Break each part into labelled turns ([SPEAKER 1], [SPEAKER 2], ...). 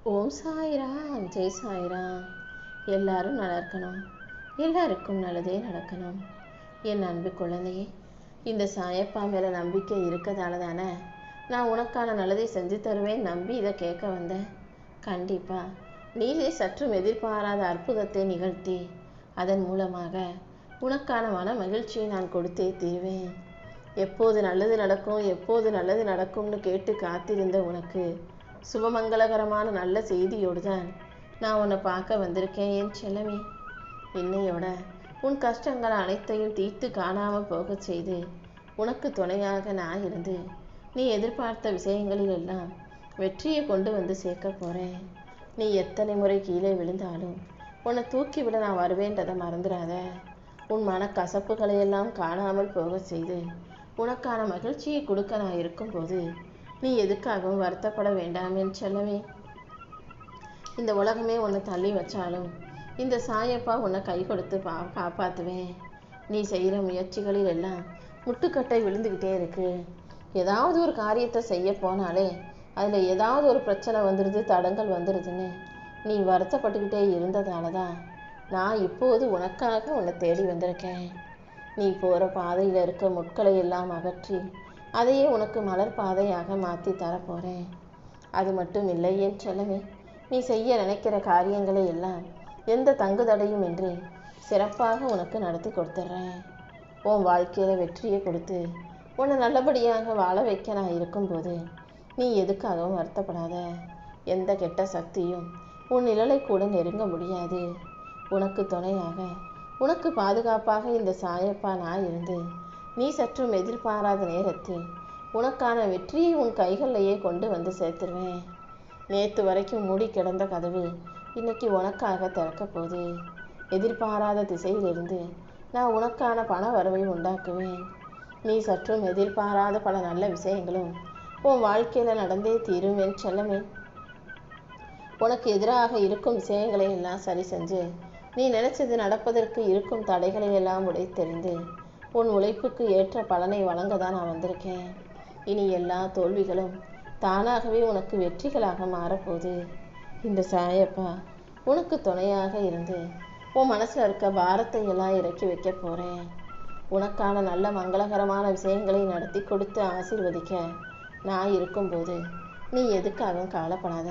[SPEAKER 1] ஓம் சாய்ராம், ஜெய் சாய்ராம். எல்லாரும் நல்லா இருக்கணும், எல்லாருக்கும் நல்லதே நடக்கணும். என் அன்பு குழந்தையே, இந்த சாயப்பா மேலே நம்பிக்கை இருக்கதால தானே நான் உனக்கான நல்லதை செஞ்சு தருவேன் நம்பி இதை கேட்க வந்தேன். கண்டிப்பாக நீயே சற்றும் எதிர்பாராத அற்புதத்தை நிகழ்த்தி அதன் மூலமாக உனக்கான மன மகிழ்ச்சியை நான் கொடுத்தே தீர்வேன். எப்போது நல்லது நடக்கும், எப்போது நல்லது நடக்கும்னு கேட்டு காத்திருந்த உனக்கு சுபமங்களகரமான நல்ல செய்தியோடு தான் நான் உன்னை பார்க்க வந்திருக்கேன் என் செல்லமே. இன்னையோட உன் கஷ்டங்கள் அனைத்தையும் தீர்த்து காணாமல் போக செய்து உனக்கு துணையாக நான் இருந்து நீ எதிர்பார்த்த விஷயங்களில் எல்லாம் வெற்றியை கொண்டு வந்து சேர்க்க போகிறேன். நீ எத்தனை முறை கீழே விழுந்தாலும் உன்னை தூக்கிவிட நான் வருவேன்றதை மறந்துடாத. உன் மன கசப்புகளையெல்லாம் காணாமல் போக செய்து உனக்கான மகிழ்ச்சியை கொடுக்க நான் இருக்கும்போது நீ எதுக்காகவும் வருத்தப்பட வேண்டாம் என் செல்லவே. இந்த உலகமே உன்னை தள்ளி வச்சாலும் இந்த சாயப்பா உன்னை கை கொடுத்து காப்பாற்றுவேன். நீ செய்கிற முயற்சிகளில் எல்லாம் முட்டுக்கட்டை விழுந்துக்கிட்டே இருக்கு. ஏதாவது ஒரு காரியத்தை செய்ய போனாலே அதில் ஏதாவது ஒரு பிரச்சனை வந்துடுது, தடங்கள் வந்துடுதுன்னு நீ வருத்தப்பட்டுக்கிட்டே இருந்ததால தான் நான் இப்போது உனக்காக உன்னை தேடி வந்திருக்கேன். நீ போகிற பாதையில் இருக்க முட்களை எல்லாம் அகற்றி அதையே உனக்கு மலர் பாதையாக மாற்றி தரப்போகிறேன். அது மட்டும் இல்லை என் செல்லமே, நீ செய்ய நினைக்கிற காரியங்களை எல்லாம் எந்த தங்கு தடையும் இன்றி சிறப்பாக உனக்கு நடத்தி கொடுத்துட்றேன். உன் வாழ்க்கையில் வெற்றியை கொடுத்து உன்னை நல்லபடியாக வாழ வைக்க நான் இருக்கும்போது நீ எதுக்காகவும் வருத்தப்படாத. எந்த கெட்ட சக்தியும் உன் நிழலை கூட நெருங்க முடியாது. உனக்கு துணையாக, உனக்கு பாதுகாப்பாக இந்த சாயப்பா நான் இருந்து நீ சற்றும் எதிர்பாராத நேரத்தில் உனக்கான வெற்றியை உன் கைகளிலேயே கொண்டு வந்து சேர்த்துருவேன். நேற்று வரைக்கும் மூடி கிடந்த கதவு இன்னைக்கு உனக்காக திறக்க போகுது. எதிர்பாராத திசையிலிருந்து நான் உனக்கான பண வரவை உண்டாக்குவேன். நீ சற்றும் எதிர்பாராத பல நல்ல விஷயங்களும் உன் வாழ்க்கையில் நடந்தே தீரும் என் செல்லமே. உனக்கு எதிராக இருக்கும் விஷயங்களை எல்லாம் சரி செஞ்சு நீ நினைச்சது நடப்பதற்கு இருக்கும் தடைகளை எல்லாம் உடைத்தெறிந்து உன் உழைப்புக்கு ஏற்ற பலனை வழங்க தான் நான் வந்திருக்கேன். இனி எல்லா தோல்விகளும் தானாகவே உனக்கு வெற்றிகளாக மாறப்போகுது. இந்த சாயப்பா உனக்கு துணையாக இருந்து உன் மனசில் இருக்க பாரத்தை எல்லாம் இறக்கி வைக்க போகிறேன். உனக்கான நல்ல மங்களகரமான விஷயங்களை நடத்தி கொடுத்து ஆசீர்வதிக்க நான் இருக்கும்போது நீ எதுக்காகவும் கவலைப்படாத.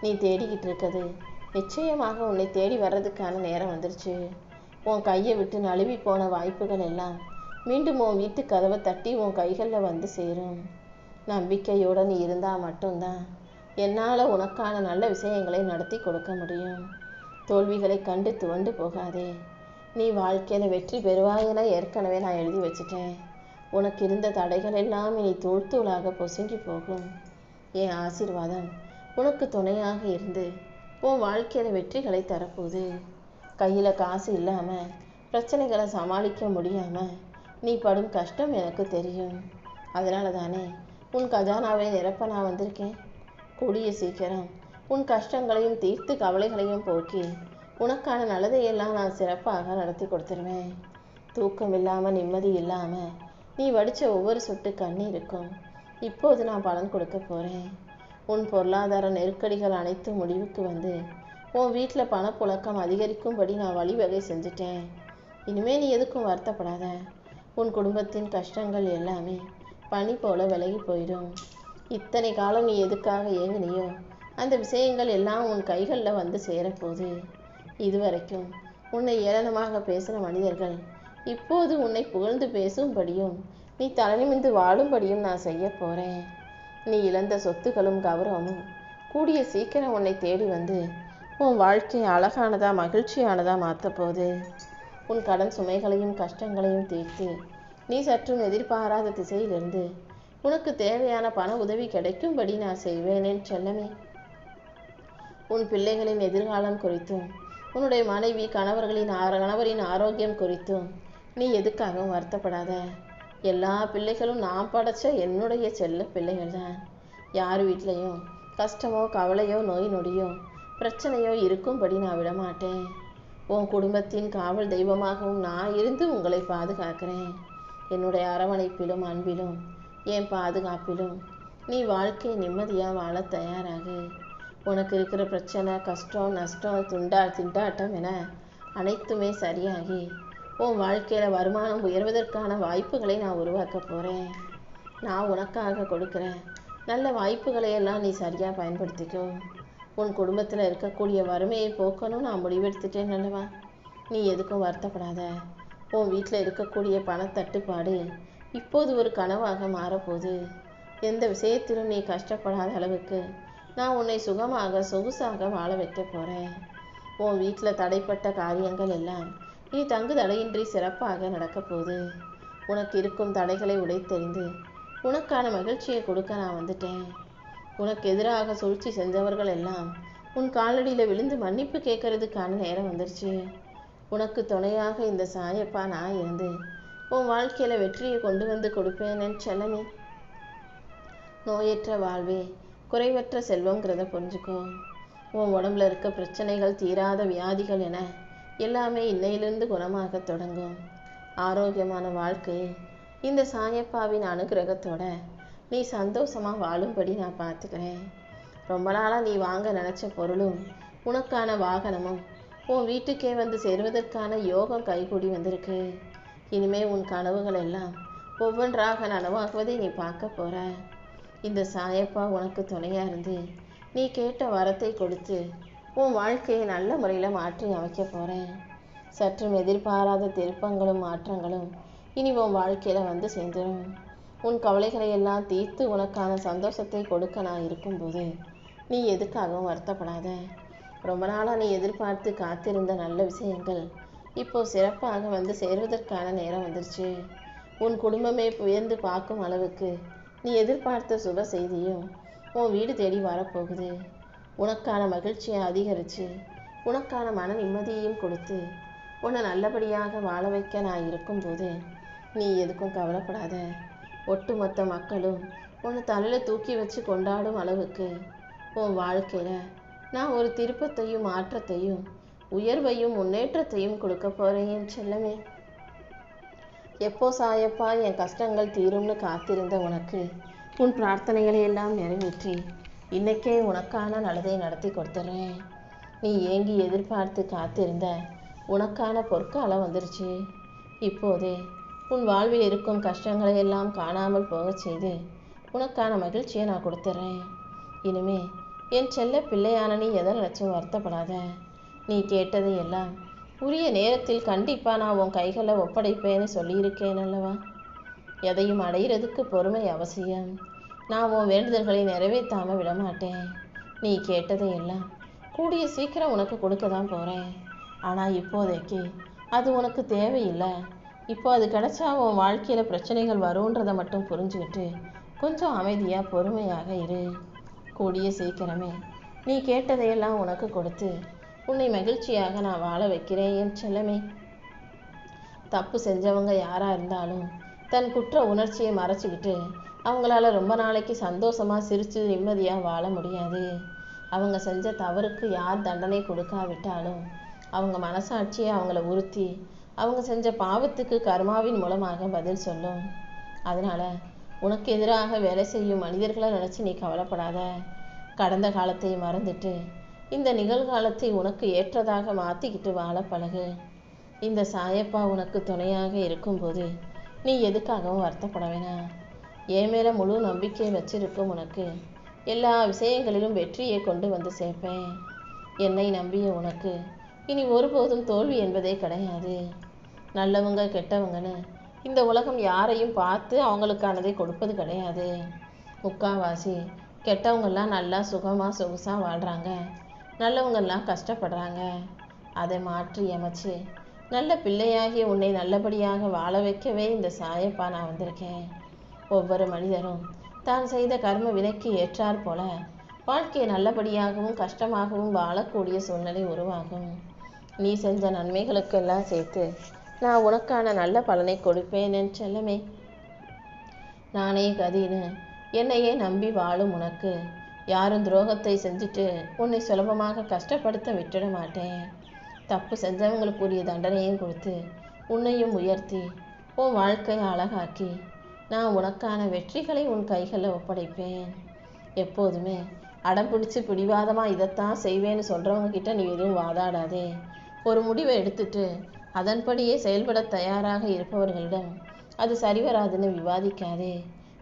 [SPEAKER 1] நீ தேடிக்கிட்டு இருக்கிறது நிச்சயமாக உன்னை தேடி வர்றதுக்கான நேரம் வந்துருச்சு. உன் கையை விட்டு நழுவி போன வாய்ப்புகள் எல்லாம் மீண்டும் உன் வீட்டு கதவை தட்டி உன் கைகளில் வந்து சேரும். நம்பிக்கையோடு நீ இருந்தால் மட்டும்தான் என்னால் உனக்கான நல்ல விஷயங்களை நடத்தி கொடுக்க முடியும். தோல்விகளை கண்டு துவண்டு போகாதே. நீ வாழ்க்கையில் வெற்றி பெறுவாயென ஏற்கனவே நான் எழுதி வச்சுட்டேன். உனக்கு இருந்த தடைகள் எல்லாம் இனி தூள் தூளாக பொசுங்கி போகும். என் ஆசீர்வாதம் உனக்கு துணையாக இருந்து உன் வாழ்க்கையில் வெற்றிகளை தரப்போகுது. கையில் காசு இல்லாமல் பிரச்சனைகளை சமாளிக்க முடியாமல் நீ படும் கஷ்டம் எனக்கு தெரியும். அதனால தானே உன் கஜானாவை நிரப்ப நான் வந்திருக்கேன். கூடிய சீக்கிரம் உன் கஷ்டங்களையும் தீர்த்து கவலைகளையும் போக்கி உனக்கான நல்லதையெல்லாம் நான் சிறப்பாக நடத்தி கொடுத்துருவேன். தூக்கம் இல்லாமல் நிம்மதி இல்லாமல் நீ வடித்த ஒவ்வொரு சொட்டு கண்ணீருக்கும் இப்போது நான் பலன் கொடுக்க போகிறேன். உன் பொருளாதார நெருக்கடிகள் அனைத்தும் முடிவுக்கு வந்து உன் வீட்டில் பணப்புழக்கம் அதிகரிக்கும்படி நான் வழிவகை செஞ்சுட்டேன். இனிமேல் நீ எதுக்கும் வருத்தப்படாத. உன் குடும்பத்தின் கஷ்டங்கள் எல்லாமே பனி போல விலகி போயிடும். இத்தனை காலம் நீ எதுக்காக ஏங்கினியோ அந்த விஷயங்கள் எல்லாம் உன் கைகளில் வந்து சேரப்போகுது. இதுவரைக்கும் உன்னை ஏளனமாக பேசின மனிதர்கள் இப்போது உன்னை புகழ்ந்து பேசும்படியும் நீ தலைநிமிர்ந்து வாழும்படியும் நான் செய்ய போகிறேன். நீ இழந்த சொத்துக்களும் கௌரவமும் கூடிய சீக்கிரம் உன்னை தேடி வந்து உன் வாழ்க்கையை அழகானதா மகிழ்ச்சியானதா மாற்றப்போகுது. உன் கடன் சுமைகளையும் கஷ்டங்களையும் தீர்த்து நீ சற்றும் எதிர்பாராத திசையிலிருந்து உனக்கு தேவையான பண உதவி கிடைக்கும்படி நான் செய்வேன் என் செல்லமே. உன் பிள்ளைகளின் எதிர்காலம் குறித்தும் உன்னுடைய மனைவி கணவரின் ஆரோக்கியம் குறித்தும் நீ எதுக்காகவும் வருத்தப்படாத. எல்லா பிள்ளைகளும் நான் படைச்ச என்னுடைய செல்ல பிள்ளைகள் தான். யார் வீட்லேயும் கஷ்டமோ கவலையோ நோய் நொடியோ பிரச்சனையோ இருக்கும்படி நான் விடமாட்டேன். உன் குடும்பத்தின் காவல் தெய்வமாகவும் நான் இருந்து உங்களை பாதுகாக்கிறேன். என்னுடைய அரவணைப்பிலும் அன்பிலும் என் பாதுகாப்பிலும் நீ வாழ்க்கை நிம்மதியாக வாழ தயாராகு. உனக்கு இருக்கிற பிரச்சனை, கஷ்டம், நஷ்டம், திண்டாட்டம் என அனைத்துமே சரியாகி உன் வாழ்க்கையில் வருமானம் உயர்வதற்கான வாய்ப்புகளை நான் உருவாக்க போகிறேன். நான் உனக்காக கொடுக்குற நல்ல வாய்ப்புகளை எல்லாம் நீ சரியாக பயன்படுத்திக்கோ. உன் குடும்பத்தில் இருக்கக்கூடிய வறுமையை போக்கணும் நான் முடிவெடுத்துட்டேன் அல்லவா? நீ எதுக்கும் வருத்தப்படாத. உன் வீட்டில் இருக்கக்கூடிய பணத்தட்டுப்பாடு இப்போது ஒரு கனவாக மாறப்போகுது. எந்த விஷயத்திலும் நீ கஷ்டப்படாத அளவுக்கு நான் உன்னை சுகமாக சொகுசாக வாழ வைக்க போகிறேன். உன் வீட்டில் தடைப்பட்ட காரியங்கள் எல்லாம் இனி தங்கு தடையின்றி சிறப்பாக நடக்க போகுது. உனக்கு இருக்கும் தடைகளை உடைத்தெறிந்து உனக்கான மகிழ்ச்சியை கொடுக்க நான் வந்துட்டேன். உனக்கு எதிராக சூழ்ச்சி செஞ்சவர்கள் எல்லாம் உன் காலடியில் விழுந்து மன்னிப்பு கேட்கறதுக்கான நேரம் வந்துருச்சு. உனக்கு துணையாக இந்த சாயப்பா நான் இருந்து உன் வாழ்க்கையில் வெற்றியை கொண்டு வந்து கொடுப்பேன் என் செல்லமே. நோயற்ற வாழ்வே குறைவற்ற செல்வங்கிறத புரிஞ்சுக்கோ. உன் உடம்புல இருக்க பிரச்சனைகள், தீராத வியாதிகள் என எல்லாமே இன்னையிலிருந்து குணமாக தொடங்கும். ஆரோக்கியமான வாழ்க்கையை இந்த சாயப்பாவின் அனுகிரகத்தோட நீ சந்தோஷமாக வாழும்படி நான் பார்த்துக்கிறேன். ரொம்ப நாளாக நீ வாங்க நினச்ச பொருளும் உனக்கான வாகனமும் உன் வீட்டுக்கே வந்து சேருவதற்கான யோகம் கைகூடி வந்திருக்கு. இனிமே உன் கனவுகள் எல்லாம் ஒவ்வொன்றாக நனவாகுவதை நீ பார்க்க போற. இந்த சாயப்பா உனக்கு துணையாக இருந்து நீ கேட்ட வரத்தை கொடுத்து உன் வாழ்க்கையை நல்ல முறையில் மாற்றி அமைக்க போகிறேன். சற்றும் எதிர்பாராத திருப்பங்களும் மாற்றங்களும் இனி உன் வாழ்க்கையில் வந்து சேர்ந்துடும். உன் கவலைகளை எல்லாம் தீர்த்து உனக்கான சந்தோஷத்தை கொடுக்க நான் இருக்கும்போது நீ எதுக்காகவும் வருத்தப்படாத. ரொம்ப நாளாக நீ எதிர்பார்த்து காத்திருந்த நல்ல விஷயங்கள் இப்போ சிறப்பாக வந்து சேர்வதற்கான நேரம் வந்துருச்சு. உன் குடும்பமே உயர்ந்து பார்க்கும் அளவுக்கு நீ எதிர்பார்த்த சுப செய்தியும் உன் வீடு தேடி வரப்போகுது. உனக்கான மகிழ்ச்சியை அதிகரித்து உனக்கான மன நிம்மதியையும் கொடுத்து உன்னை நல்லபடியாக வாழ வைக்க நான் இருக்கும்போது நீ எதுக்கும் கவலைப்படாத. ஒட்டுமொத்த மக்களும் உன்னை தலையில் தூக்கி வச்சு கொண்டாடும் அளவுக்கு உன் வாழ்க்கையில் நான் ஒரு திருப்பத்தையும் மாற்றத்தையும் உயர்வையும் முன்னேற்றத்தையும் கொடுக்க போகிறேன் என் செல்லமே. எப்போ சாயப்பா என் கஷ்டங்கள் தீரும்னு காத்திருந்த உனக்கு உன் பிரார்த்தனைகளை எல்லாம் நிறைவேற்றி இன்னைக்கே உனக்கான நல்லதை நடத்தி கொடுத்துட்றேன். நீ ஏங்கி எதிர்பார்த்து காத்திருந்த உனக்கான பொற்காலம் வந்துருச்சு. இப்போதே உன் வாழ்வில் இருக்கும் கஷ்டங்களை எல்லாம் காணாமல் போக செய்து உனக்கான மகிழ்ச்சியை நான் கொடுத்துட்றேன். இனிமே என் செல்ல பிள்ளையான நீ எதை நினச்சும் வருத்தப்படாத. நீ கேட்டதை எல்லாம் உரிய நேரத்தில் கண்டிப்பாக நான் உன் கைகளை ஒப்படைப்பேன்னு சொல்லியிருக்கேன் அல்லவா? எதையும் அடையிறதுக்கு பொறுமை அவசியம். நான் உன் வேண்டுதல்களை நிறைவேற்றாமல் விடமாட்டேன். நீ கேட்டதை எல்லாம் கூடிய சீக்கிரம் உனக்கு கொடுக்க தான் போகிறேன். ஆனால் இப்போதைக்கு அது உனக்கு தேவையில்லை. இப்போ அது கிடைச்சா உன் வாழ்க்கையில் பிரச்சனைகள் வரும்ன்றதை மட்டும் புரிஞ்சுக்கிட்டு கொஞ்சம் அமைதியாக பொறுமையாக இரு. கூடிய சீக்கிரமே நீ கேட்டதையெல்லாம் உனக்கு கொடுத்து உன்னை மகிழ்ச்சியாக நான் வாழ வைக்கிறேன் என் செல்லமே. தப்பு செஞ்சவங்க யாராக இருந்தாலும் தன் குற்ற உணர்ச்சியை மறைச்சிக்கிட்டு அவங்களால ரொம்ப நாளைக்கு சந்தோஷமாக சிரித்து நிம்மதியாக வாழ முடியாது. அவங்க செஞ்ச தவறுக்கு யார் தண்டனை கொடுக்காவிட்டாலும் அவங்க மனசாட்சியை அவங்கள உறுத்தி அவங்க செஞ்ச பாவத்துக்கு கர்மாவின் மூலமாக பதில் சொல்லும். அதனால் உனக்கு எதிராக வேலை செய்யும் மனிதர்களை நினச்சி நீ கவலைப்படாத. கடந்த காலத்தை மறந்துட்டு இந்த நிகழ்காலத்தை உனக்கு ஏற்றதாக மாற்றிக்கிட்டு வாழ பழகு. இந்த சாயப்பா உனக்கு துணையாக இருக்கும்போது நீ எதுக்காகவும் வருத்தப்பட வேணாம். என் மேலே முழு நம்பிக்கை வச்சிருக்கும் உனக்கு எல்லா விஷயங்களிலும் வெற்றியை கொண்டு வந்து சேர்ப்பேன். என்னை நம்பிய உனக்கு இனி ஒருபோதும் தோல்வி என்பதே கிடையாது. நல்லவங்க கெட்டவங்கன்னு இந்த உலகம் யாரையும் பார்த்து அவங்களுக்கானதை கொடுப்பது கிடையாது. முக்காவாசி கெட்டவங்கெல்லாம் நல்லா சுகமாக சொகுசாக வாழ்கிறாங்க, நல்லவங்கெல்லாம் கஷ்டப்படுறாங்க. அதை மாற்றி அமைச்சு நல்ல பிள்ளையாகிய உன்னை நல்லபடியாக வாழ வைக்கவே இந்த சாயப்பா நான் வந்திருக்கேன். ஒவ்வொரு மனிதரும் தான் செய்த கர்ம வினைக்கு ஏற்றாற் போல வாழ்க்கையை நல்லபடியாகவும் கஷ்டமாகவும் வாழக்கூடிய சூழ்நிலை உருவாகும். நீ செஞ்ச நன்மைகளுக்கெல்லாம் சேர்த்து நான் உனக்கான நல்ல பலனை கொடுப்பேன் என் செல்லமே. நானே கதின்னு என்னையே நம்பி வாழும் உனக்கு யாரும் துரோகத்தை செஞ்சுட்டு உன்னை சுலபமாக கஷ்டப்படுத்த விட்டுட மாட்டேன். தப்பு செஞ்சவங்களுக்குரிய தண்டனையும் கொடுத்து உன்னையும் உயர்த்தி உன் வாழ்க்கையை அழகாக்கி நான் உனக்கான வெற்றிகளை உன் கைகளில் ஒப்படைப்பேன். எப்போதுமே அடம் பிடிச்சி பிடிவாதமாக இதைத்தான் செய்வேன்னு சொல்கிறவங்க கிட்ட நீ எதுவும் வாதாடாதே. ஒரு முடிவை எடுத்துட்டு அதன்படியே செயல்பட தயாராக இருப்பவர்களிடம் அது சரிவராதுன்னு விவாதிக்காதே.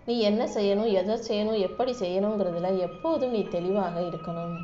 [SPEAKER 1] நீ என்ன செய்யணும், எதை செய்யணும், எப்படி செய்யணுங்கிறதுல எப்போதும் நீ தெளிவாக இருக்கணும்.